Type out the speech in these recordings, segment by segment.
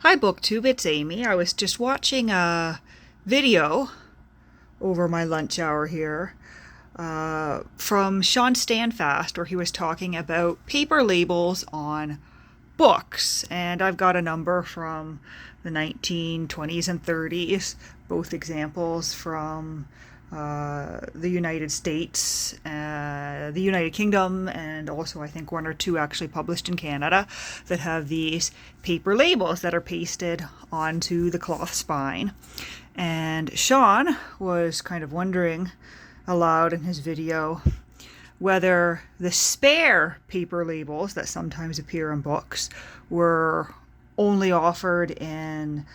Hi BookTube, it's Amy. I was just watching a video over my lunch hour here from Shawn Standfast, where he was talking about paper labels on books. And I've got a number from the 1920s and 30s, both examples from the United States, the United Kingdom, and also I think one or two actually published in Canada that have these paper labels that are pasted onto the cloth spine. And Shawn was kind of wondering aloud in his video whether the spare paper labels that sometimes appear in books were only offered in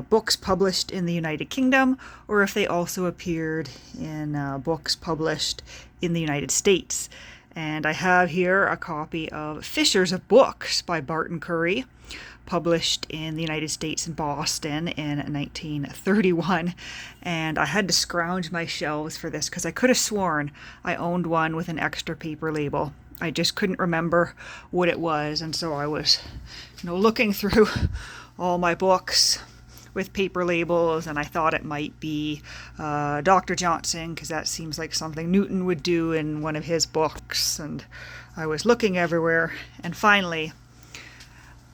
books published in the United Kingdom, or if they also appeared in books published in the United States. And I have here a copy of Fishers of Books by Barton Curry, published in the United States in Boston in 1931. And I had to scrounge my shelves for this because I could have sworn I owned one with an extra paper label. I just couldn't remember what it was, and so I was, looking through all my books with paper labels, and I thought it might be Dr. Johnson, because that seems like something Newton would do in one of his books. And I was looking everywhere, and finally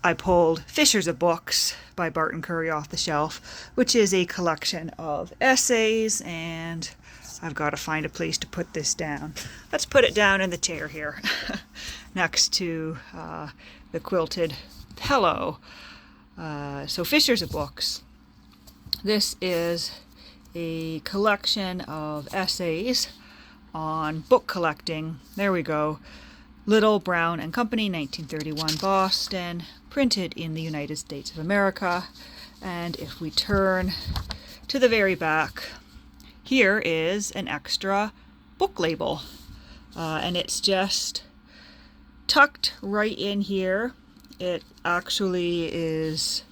I pulled Fishers of Books by Barton Curry off the shelf, which is a collection of essays, and I've got to find a place to put this down. Let's put it down in the chair here next to the quilted pillow. So Fishers of Books. This is a collection of essays on book collecting. There we go. Little, Brown and Company, 1931, Boston, printed in the United States of America. And if we turn to the very back, here is an extra book label. And it's just tucked right in here. It actually is,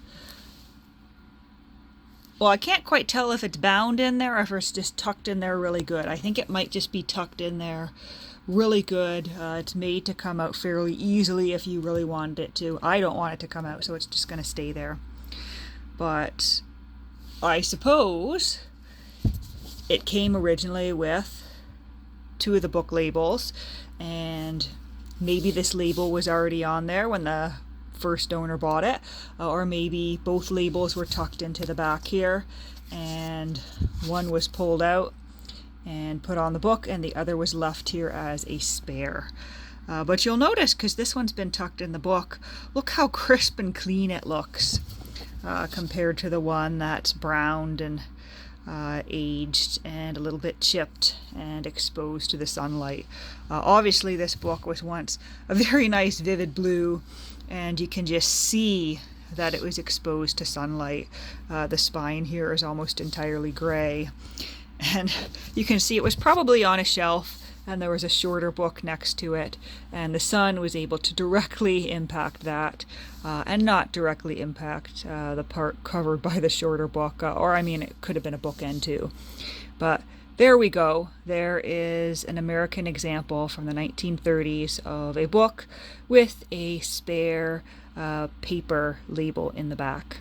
well, I can't quite tell if it's bound in there or if it's just tucked in there really good. I think it might just be tucked in there really good. It's made to come out fairly easily if you really wanted it to. I don't want it to come out, so it's just going to stay there. But I suppose it came originally with two of the book labels, and maybe this label was already on there when the first owner bought it, or maybe both labels were tucked into the back here and one was pulled out and put on the book and the other was left here as a spare. But you'll notice, because this one's been tucked in the book, look how crisp and clean it looks compared to the one that's browned and aged and a little bit chipped and exposed to the sunlight. Obviously this book was once a very nice vivid blue, and you can just see that it was exposed to sunlight. The spine here is almost entirely gray, and you can see it was probably on a shelf and there was a shorter book next to it, and the sun was able to directly impact that and not directly impact the part covered by the shorter book, or I mean it could have been a bookend too. But there we go. There is an American example from the 1930s of a book with a spare paper label in the back.